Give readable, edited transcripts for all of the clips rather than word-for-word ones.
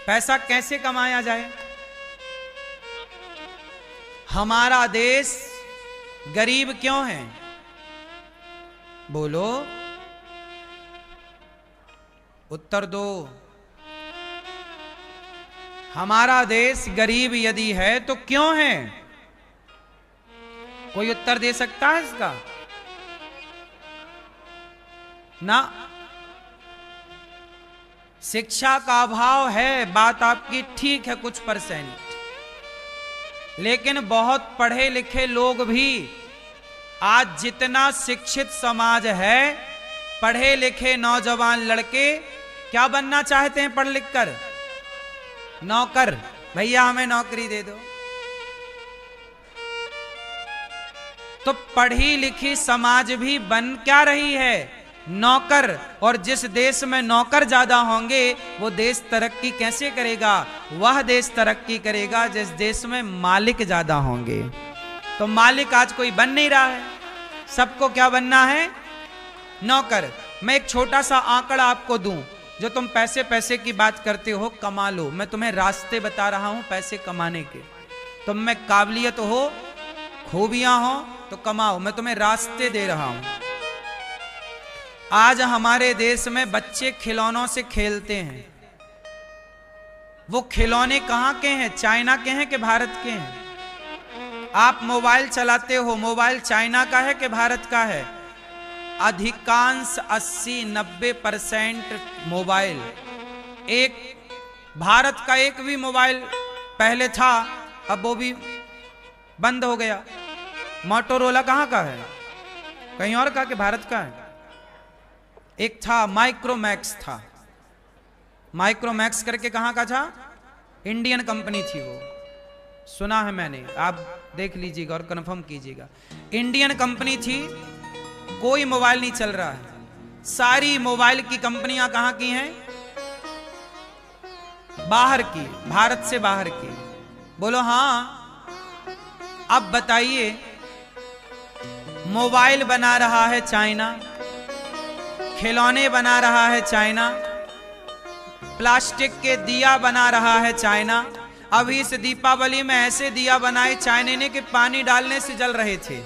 पैसा कैसे कमाया जाए। हमारा देश गरीब क्यों है? बोलो, उत्तर दो। हमारा देश गरीब यदि है तो क्यों है? कोई उत्तर दे सकता है इसका? ना। शिक्षा का अभाव है, बात आपकी ठीक है कुछ परसेंट, लेकिन बहुत पढ़े लिखे लोग भी, आज जितना शिक्षित समाज है, पढ़े लिखे नौजवान लड़के क्या बनना चाहते हैं पढ़ लिख कर? नौकर। भैया हमें नौकरी दे दो। तो पढ़ी लिखी समाज भी बन क्या रही है? नौकर। और जिस देश में नौकर ज्यादा होंगे वो देश तरक्की कैसे करेगा? वह देश तरक्की करेगा जिस देश में मालिक ज्यादा होंगे। तो मालिक आज कोई बन नहीं रहा है, सबको क्या बनना है? नौकर। मैं एक छोटा सा आंकड़ा आपको दूं, जो तुम पैसे पैसे की बात करते हो, कमा लो। मैं तुम्हें रास्ते बता रहा हूं पैसे कमाने के। तुम में काबिलियत हो, खूबियां हो तो कमाओ, मैं तुम्हें रास्ते दे रहा हूं। आज हमारे देश में बच्चे खिलौनों से खेलते हैं। वो खिलौने कहां के हैं? चाइना के हैं कि भारत के हैं? आप मोबाइल चलाते हो, मोबाइल चाइना का है कि भारत का है? अधिकांश 80-90% मोबाइल, एक भारत का एक भी मोबाइल पहले था, अब वो भी बंद हो गया। मोटोरोला कहाँ का है? कहीं और का कि भारत का है? एक था माइक्रोमैक्स था, माइक्रोमैक्स करके कहाँ का था? इंडियन कंपनी थी वो, सुना है मैंने, आप देख लीजिएगा और कंफर्म कीजिएगा। इंडियन कंपनी थी, कोई मोबाइल नहीं चल रहा है। सारी मोबाइल की कंपनियां कहां की हैं? बाहर की, भारत से बाहर की। बोलो हां। अब बताइए, मोबाइल बना रहा है चाइना, खिलौने बना रहा है चाइना, प्लास्टिक के दिया बना रहा है चाइना। अभी इस दीपावली में ऐसे दिया बनाए चाइना ने कि पानी डालने से जल रहे थे।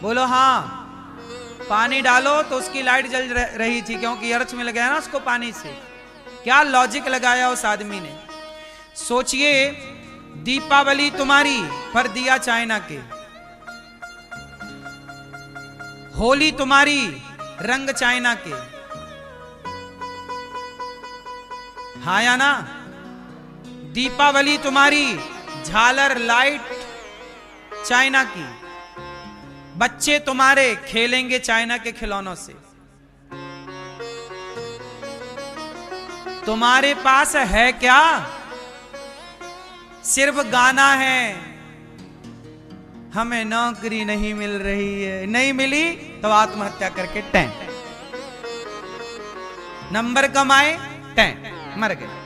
बोलो हाँ। पानी डालो तो उसकी लाइट जल रही थी, क्योंकि अर्थ मिल गया ना उसको पानी से। क्या लॉजिक लगाया उस आदमी ने। सोचिए, दीपावली तुम्हारी पर दिया चाइना के, होली तुम्हारी रंग चाइना के, हाँ या ना? दीपावली तुम्हारी झालर लाइट चाइना की, बच्चे तुम्हारे खेलेंगे चाइना के खिलौनों से। तुम्हारे पास है क्या? सिर्फ गाना है, हमें नौकरी नहीं मिल रही है, नहीं मिली तो आत्महत्या करके टैं, नंबर कमाए टैं, मर गए।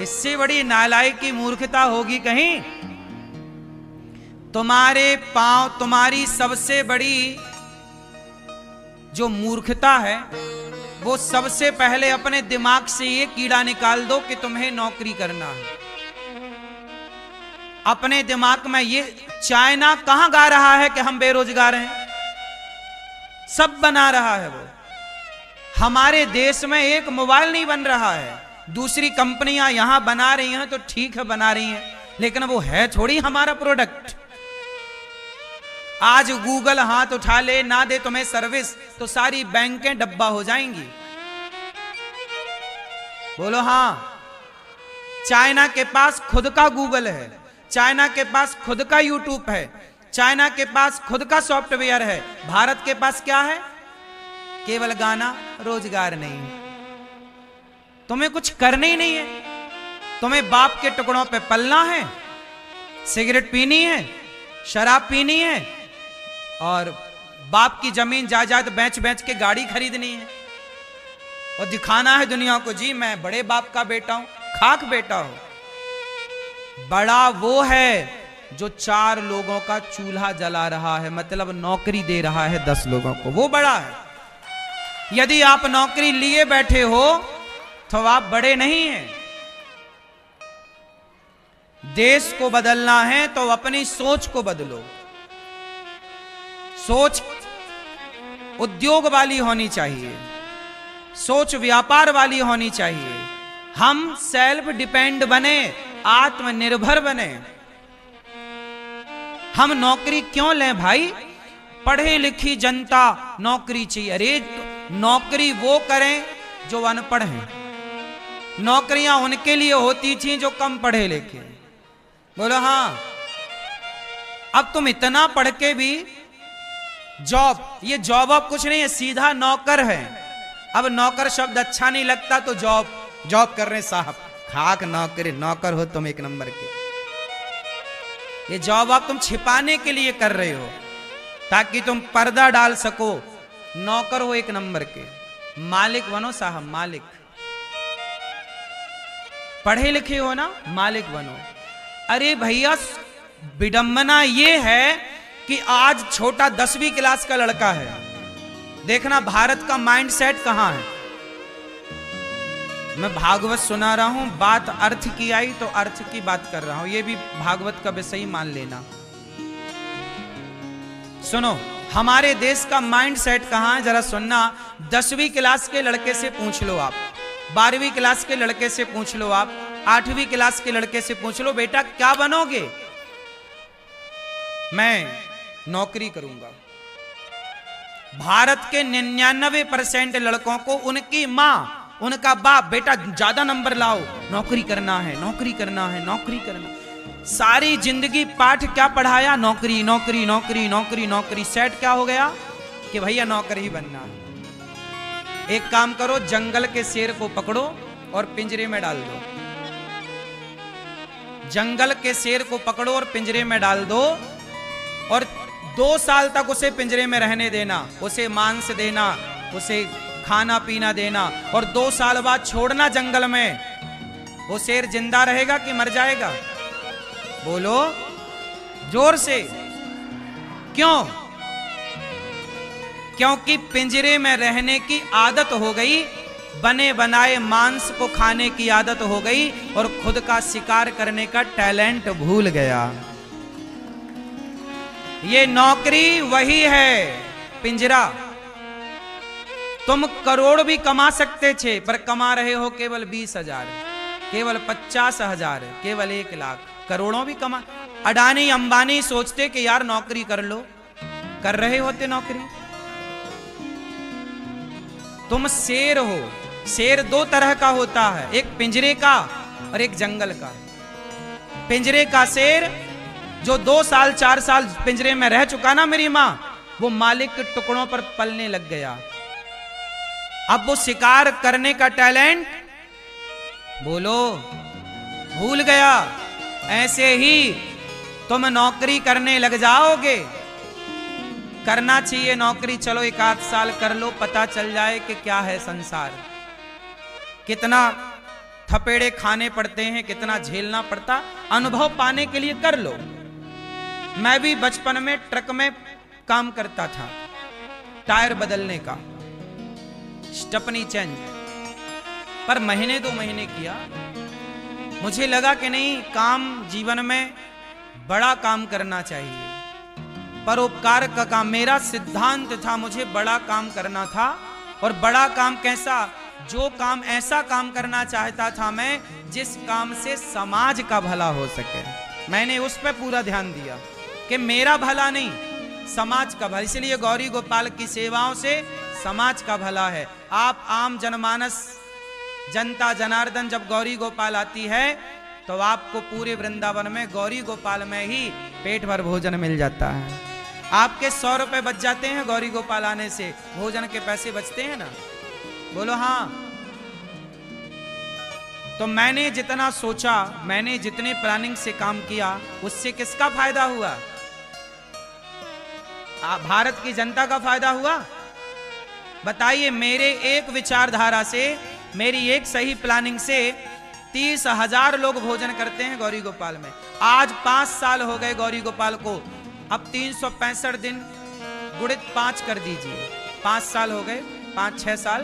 इससे बड़ी नालायकी मूर्खता होगी कहीं? तुम्हारे पांव, तुम्हारी सबसे बड़ी जो मूर्खता है, वो सबसे पहले अपने दिमाग से ये कीड़ा निकाल दो कि तुम्हें नौकरी करना है। अपने दिमाग में ये, चाइना कहां गा रहा है कि हम बेरोजगार हैं? सब बना रहा है वो। हमारे देश में एक मोबाइल नहीं बन रहा है। दूसरी कंपनियां यहां बना रही हैं तो ठीक है, बना रही हैं, लेकिन वो है थोड़ी हमारा प्रोडक्ट। आज गूगल हाथ उठा ले, ना दे तुम्हें सर्विस, तो सारी बैंकें डब्बा हो जाएंगी। बोलो हां। चाइना के पास खुद का गूगल है, चाइना के पास खुद का यूट्यूब है, चाइना के पास खुद का सॉफ्टवेयर है। भारत के पास क्या है? केवल गाना, रोजगार नहीं है। तुम्हें कुछ करना ही नहीं है। तुम्हें बाप के टुकड़ों पे पलना है, सिगरेट पीनी है, शराब पीनी है, और बाप की जमीन जायदाद बेच बेच के गाड़ी खरीदनी है, और दिखाना है दुनिया को, जी मैं बड़े बाप का बेटा हूं। खाक बेटा हो। बड़ा वो है जो 4 लोगों का चूल्हा जला रहा है, मतलब नौकरी दे रहा है 10 लोगों को, वो बड़ा है। यदि आप नौकरी लिए बैठे हो तो आप बड़े नहीं हैं। देश को बदलना है तो अपनी सोच को बदलो। सोच उद्योग वाली होनी चाहिए, सोच व्यापार वाली होनी चाहिए। हम सेल्फ डिपेंड बने, आत्मनिर्भर बने। हम नौकरी क्यों लें भाई? पढ़े लिखी जनता नौकरी चाहिए। अरे नौकरी वो करें जो अनपढ़ हैं। नौकरियां उनके लिए होती थी जो कम पढ़े लिखे। बोलो हाँ। अब तुम इतना पढ़ के भी जॉब, ये जॉब अब कुछ नहीं है, सीधा नौकर है। अब नौकर शब्द अच्छा नहीं लगता तो जॉब कर रहे साहब। खाक नौकरी, नौकर हो तुम एक नंबर के। ये जॉब आप तुम छिपाने के लिए कर रहे हो ताकि तुम पर्दा डाल सको। नौकर हो एक नंबर के, मालिक बनो साहब, मालिक। पढ़े लिखे हो ना, मालिक बनो। अरे भैया विडंबना ये है कि आज छोटा 10वीं क्लास का लड़का है। देखना भारत का माइंडसेट कहां है। मैं भागवत सुना रहा हूं, बात अर्थ की आई तो अर्थ की बात कर रहा हूं। ये भी भागवत का विषय ही मान लेना। सुनो, हमारे देश का माइंडसेट कहां है जरा सुनना। 10वीं क्लास के लड़के से पूछ लो आप, 12वीं क्लास के लड़के से पूछ लो आप, 8वीं क्लास के लड़के से पूछ लो, बेटा क्या बनोगे? मैं नौकरी करूंगा। भारत के 99% लड़कों को उनकी मां, उनका बाप, बेटा ज्यादा नंबर लाओ, नौकरी करना है, नौकरी करना है, नौकरी करना। सारी जिंदगी पाठ क्या पढ़ाया? नौकरी नौकरी नौकरी नौकरी नौकरी। सेट क्या हो गया कि भैया नौकर ही बनना है। एक काम करो, जंगल के शेर को पकड़ो और पिंजरे में डाल दो। जंगल के शेर को पकड़ो और पिंजरे में डाल दो और 2 साल तक उसे पिंजरे में रहने देना, उसे मांस देना, उसे खाना पीना देना और 2 साल बाद छोड़ना जंगल में। वो शेर जिंदा रहेगा कि मर जाएगा? बोलो जोर से। क्यों? क्योंकि पिंजरे में रहने की आदत हो गई, बने बनाए मांस को खाने की आदत हो गई और खुद का शिकार करने का टैलेंट भूल गया। ये नौकरी वही है, पिंजरा। तुम करोड़ भी कमा सकते थे पर कमा रहे हो केवल 20,000, केवल 50,000, केवल 1 लाख। करोड़ों भी कमा। अडानी अंबानी सोचते कि यार नौकरी कर लो, कर रहे होते नौकरी। तुम शेर हो। शेर 2 तरह का होता है, एक पिंजरे का और एक जंगल का। पिंजरे का शेर जो 2 साल 4 साल पिंजरे में रह चुका ना मेरी मां, वो मालिक के टुकड़ों पर पलने लग गया। अब वो शिकार करने का टैलेंट बोलो भूल गया। ऐसे ही तुम नौकरी करने लग जाओगे। करना चाहिए नौकरी, चलो 1 आध साल कर लो, पता चल जाए कि क्या है संसार, कितना थपेड़े खाने पड़ते हैं, कितना झेलना पड़ता। अनुभव पाने के लिए कर लो। मैं भी बचपन में ट्रक में काम करता था, टायर बदलने का, स्टपनी चेंज, पर महीने 2 महीने किया। मुझे लगा कि नहीं, काम जीवन में बड़ा काम करना चाहिए, परोपकार का काम मेरा सिद्धांत था। मुझे बड़ा काम करना था। और बड़ा काम कैसा? जो काम, ऐसा काम करना चाहता था मैं जिस काम से समाज का भला हो सके। मैंने उस पर पूरा ध्यान दिया कि मेरा भला नहीं, समाज का भला। इसलिए गौरी गोपाल की सेवाओं से समाज का भला है। आप आम जनमानस, जनता जनार्दन जब गौरी गोपाल आती है तो आपको पूरे वृंदावन में गौरी गोपाल में ही पेट भर भोजन मिल जाता है। आपके 100 रुपए बच जाते हैं गौरी गोपाल आने से, भोजन के पैसे बचते हैं ना? बोलो हाँ। तो मैंने जितना सोचा, मैंने जितने प्लानिंग से काम किया, उससे किसका फायदा हुआ? भारत की जनता का फायदा हुआ। बताइए, मेरे एक विचारधारा से, मेरी एक सही प्लानिंग से 30,000 लोग भोजन करते हैं गौरी गोपाल में। आज 5 साल हो गए गौरी गोपाल को। अब 365 दिन गुणित 5 कर दीजिए, 5 साल हो गए, 5-6 साल,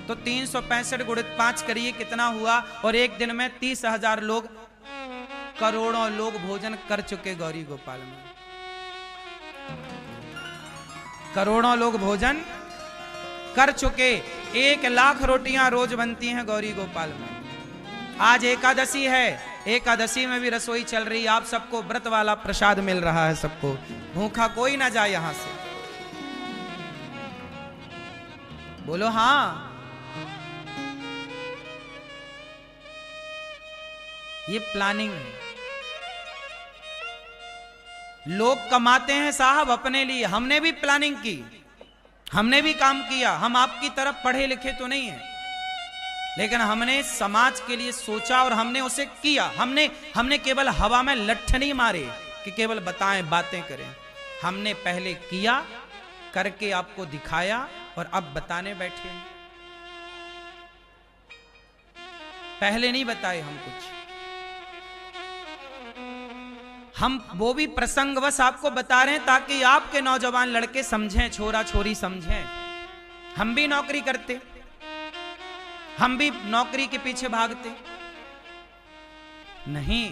तो 365 गुणित 5 करिए कितना हुआ। और एक दिन में 30,000 लोग, करोड़ों लोग भोजन कर चुके गौरी गोपाल में। करोड़ों लोग भोजन कर चुके। 1 लाख रोटियां रोज बनती हैं गौरी गोपाल में। आज एकादशी है, एकादशी में भी रसोई चल रही है। आप सबको व्रत वाला प्रसाद मिल रहा है, सबको। भूखा कोई ना जाए यहां से। बोलो हाँ। ये प्लानिंग है। लोग कमाते हैं साहब अपने लिए, हमने भी प्लानिंग की, हमने भी काम किया। हम आपकी तरफ पढ़े लिखे तो नहीं है, लेकिन हमने समाज के लिए सोचा और हमने उसे किया। हमने केवल हवा में लठ नहीं मारे कि केवल बताएं, बातें करें। हमने पहले किया, करके आपको दिखाया और अब बताने बैठे। पहले नहीं बताए हम कुछ, हम वो भी प्रसंगवश आपको बता रहे हैं ताकि आपके नौजवान लड़के समझें, छोरा छोरी समझें। हम भी नौकरी करते, हम भी नौकरी के पीछे भागते नहीं।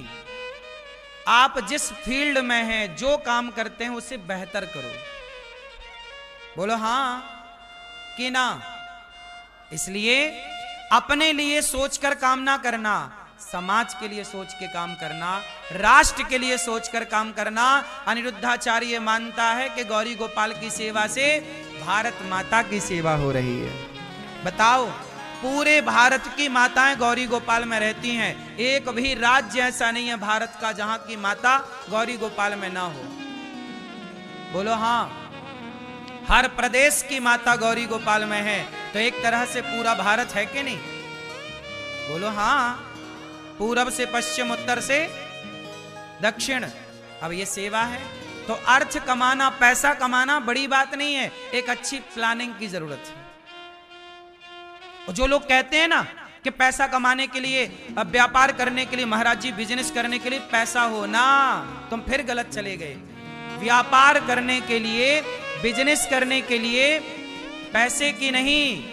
आप जिस फील्ड में हैं, जो काम करते हैं उसे बेहतर करो। बोलो हाँ कि ना। इसलिए अपने लिए सोचकर काम ना करना, समाज के लिए सोच के काम करना, राष्ट्र के लिए सोचकर काम करना। अनिरुद्धाचार्य मानता है कि गौरी गोपाल की सेवा से भारत माता की सेवा हो रही है। बताओ, पूरे भारत की माताएं गौरी गोपाल में रहती हैं। एक भी राज्य ऐसा नहीं है भारत का जहां की माता गौरी गोपाल में ना हो। बोलो हाँ। हर प्रदेश की माता गौरी गोपाल में है, तो एक तरह से पूरा भारत है कि नहीं? बोलो हाँ। पूरब से पश्चिम, उत्तर से दक्षिण। अब ये सेवा है, तो अर्थ कमाना, पैसा कमाना बड़ी बात नहीं है, एक अच्छी प्लानिंग की जरूरत है। और जो लोग कहते हैं ना कि पैसा कमाने के लिए, अब व्यापार करने के लिए, महाराज जी बिजनेस करने के लिए पैसा हो ना, तुम फिर गलत चले गए। व्यापार करने के लिए, बिजनेस करने के लिए पैसे की नहीं,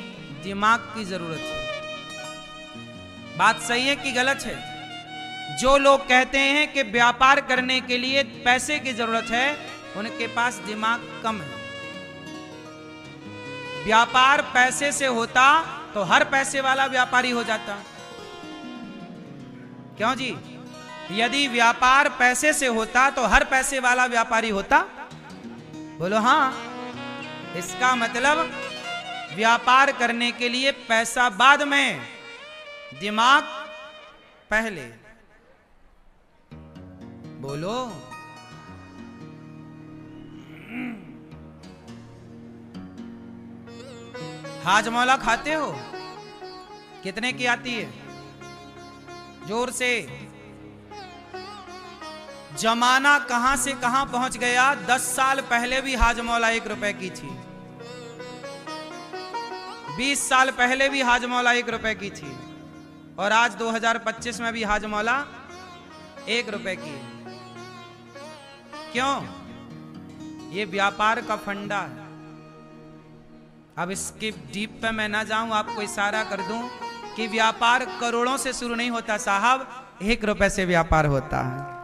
दिमाग की जरूरत है। बात सही है कि गलत है? जो लोग कहते हैं कि व्यापार करने के लिए पैसे की जरूरत है, उनके पास दिमाग कम है। व्यापार पैसे से होता तो हर पैसे वाला व्यापारी हो जाता। क्यों जी? यदि व्यापार पैसे से होता तो हर पैसे वाला व्यापारी होता। बोलो हाँ। इसका मतलब व्यापार करने के लिए पैसा बाद में, दिमाग पहले। बोलो। हाजमौला खाते हो? कितने की आती है? जोर से। जमाना कहां से कहां पहुंच गया। 10 साल पहले भी हाजमौला 1 रुपए की थी। 20 साल पहले भी हाजमौला 1 रुपए की थी। और आज 2025 में भी हाजमौला 1 रुपए की है। क्यों? ये व्यापार का फंडा है। अब इसके डीप पे मैं ना जाऊं, आपको इशारा कर दूं कि व्यापार करोड़ों से शुरू नहीं होता साहब, 1 रुपए से व्यापार होता है।